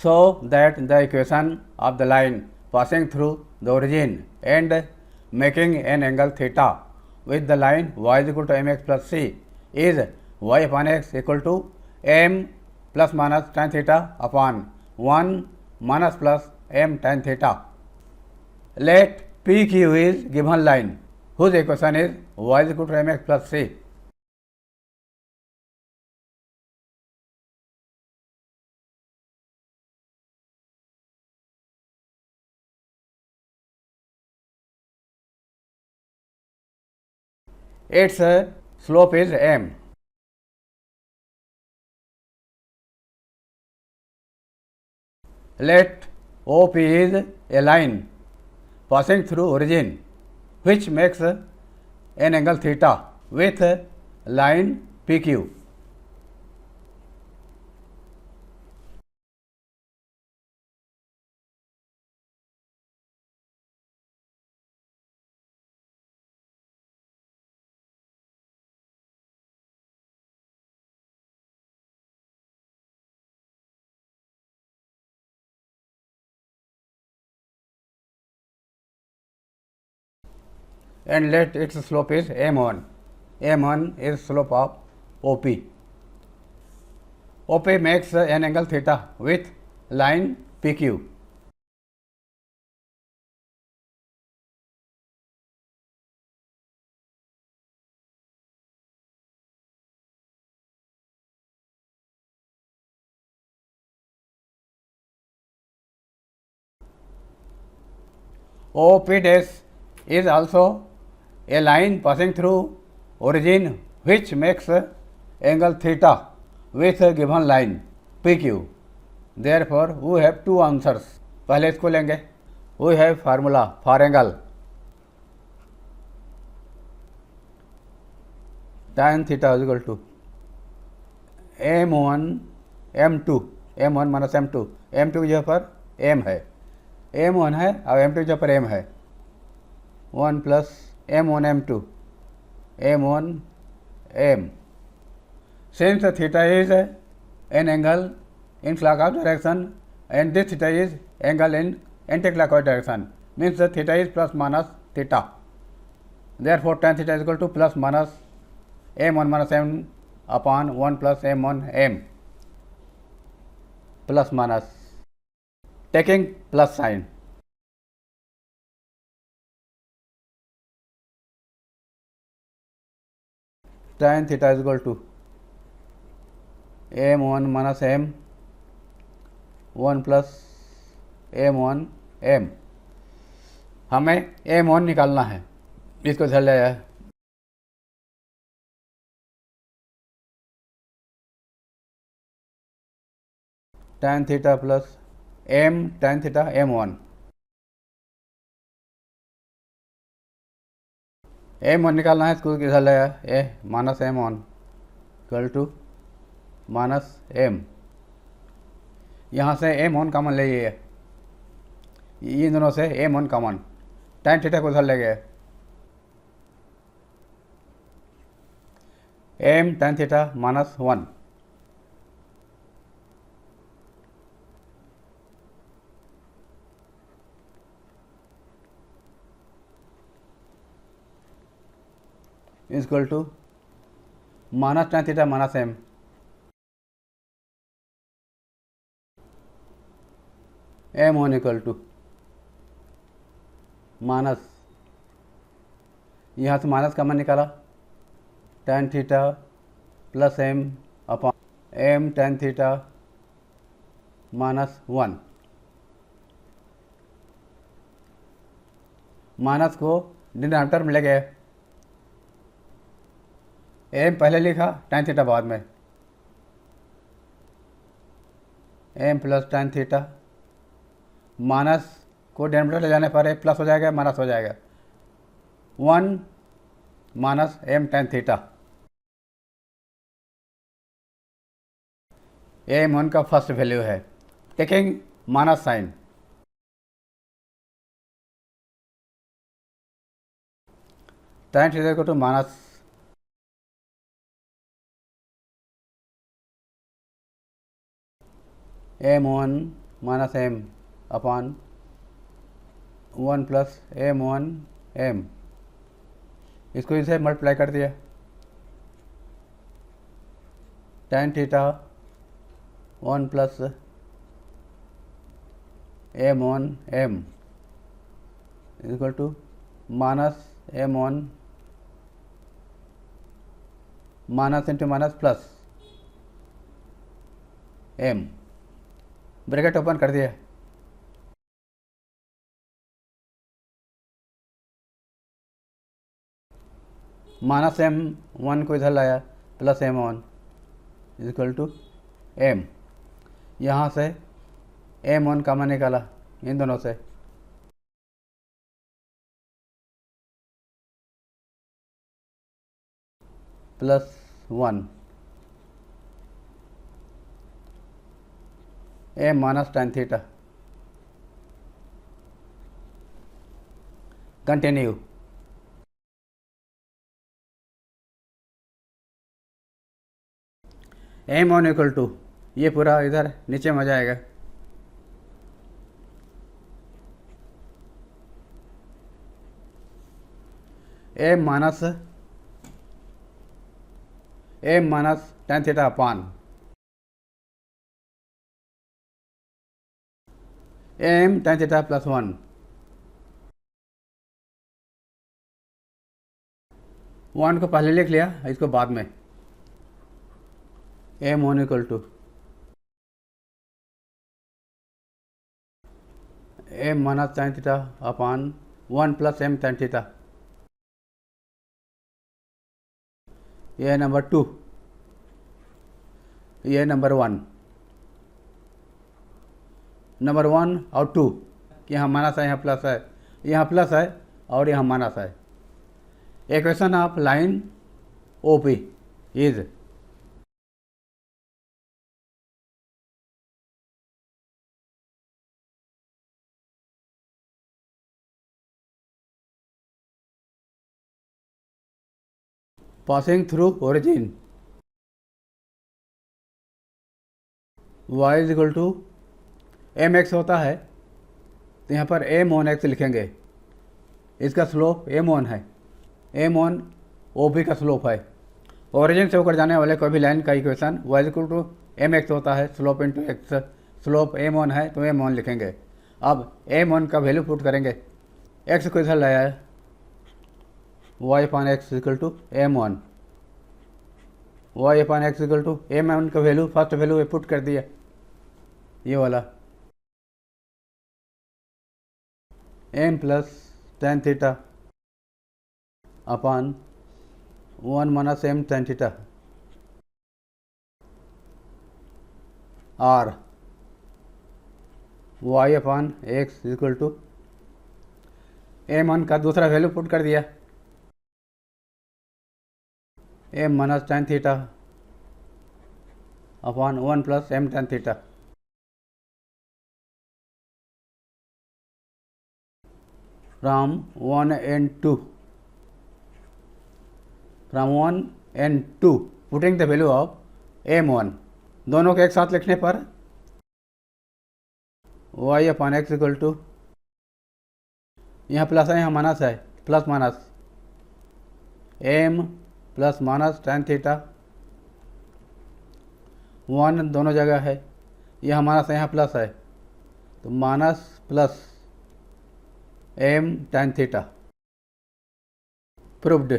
so that the equation of the line passing through the origin and making an angle theta with the line y is equal to mx plus c is y upon x equal to m plus minus tan theta upon 1 minus plus m tan theta. Let PQ is given line whose equation is y is equal to mx plus c. Its slope is m. Let OP is a line passing through origin which makes an angle theta with line PQ. And let its slope is m1. m1 is slope of OP. OP makes an angle theta with line PQ. OP dash is also a line passing through origin which makes angle theta with a given line PQ. Therefore, we have two answers. पहले इसको लेंगे. We have formula for angle. Tan theta is equal to m1 m2 m1 minus m2 m2 की जगह पर m है, m1 है और m2 की जगह पर m है. 1 plus m1 m2 m1 m. Since the theta is an angle in clockwise direction and this theta is angle in anti-clockwise direction, means the theta is plus minus theta. Therefore, tan theta is equal to plus minus m1 minus m upon 1 plus m1 m plus minus taking plus sign. Tan theta is equal to m1 minus m 1 plus m1 m. हमें m1 निकालना है, इसको धर लिया है. tan theta plus m tan theta m1. m1 निकालना है, इसको किधर लाया A minus m1 equal to minus m. यहाँ से m1 कॉमन ले लिए, इन दोनों से m1 कॉमन. tan थीटा को उधर ले गए, m tan theta minus 1. Equal to minus tan theta minus m. m1 equal to minus, यहाँ से माइनस कॉमन निकाला, tan theta plus m upon m tan theta minus 1. Minus को denominator में ले गए, m पहले लिखा, tan थीटा बाद में. m plus tan theta minus को डिनोमिनेटर ले जाने पर प्लस हो जाएगा, माइनस हो जाएगा. 1 minus m tan theta. m1 का फर्स्ट वैल्यू है, taking minus sign. tan theta को तो minus m1 minus M upon 1 plus M one M, इसको इसे मल्टीप्लाई कर दिया, tan theta 1 plus M one M equal to minus M one minus into minus plus M, bracket open कर दिया, minus M one को इधर लाया plus M one equal to M, यहाँ से एम वन कॉमन निकाला इन दोनों से, plus 1 M minus tan theta. Continue, M one equal to, ये पूरा इधर नीचे में आ जाएगा, M minus tan theta upon M tan theta plus 1, one को पहले लिख लिया, इसको बाद में, M one equal to M minus tan theta upon 1 plus M tan theta, यह नंबर 2, यह नंबर 1, नंबर 1 और 2, यहाँ माइनस है यहाँ प्लस है, यहाँ प्लस है और यहाँ माइनस है। Equation of line O P is passing through origin y is equal to M X होता है, तो यहाँ पर एम वन एक्स लिखेंगे, इसका स्लोप एम वन है, एम वन ओ पी का स्लोप है, ओरिजिन से होकर जाने वाले कोई भी लाइन का equation y is equal to M X होता है, slope into X, slope M one है तो एम वन लिखेंगे। अब एम वन का वैल्यू पुट करेंगे, एक्स को इधर लाया है, y upon X equal to M one, Y upon X equal to M one का वैल्यू फर्स्ट वैल्यू पुट कर दिया, ये वाला M plus tan theta upon 1 minus M tan theta, or Y upon X equal to M one का दूसरा value put कर दिया, M minus tan theta upon 1 plus M tan theta, from 1 and 2, from 1 and 2 putting the value of M one, दोनों को एक साथ लिखने पर y upon X equal to, यहाँ प्लस है यहाँ माइनस है, plus minus M plus minus tan theta, 1 दोनों जगह है, यहाँ माइनस है यहाँ प्लस है, तो minus plus M tan theta, proved.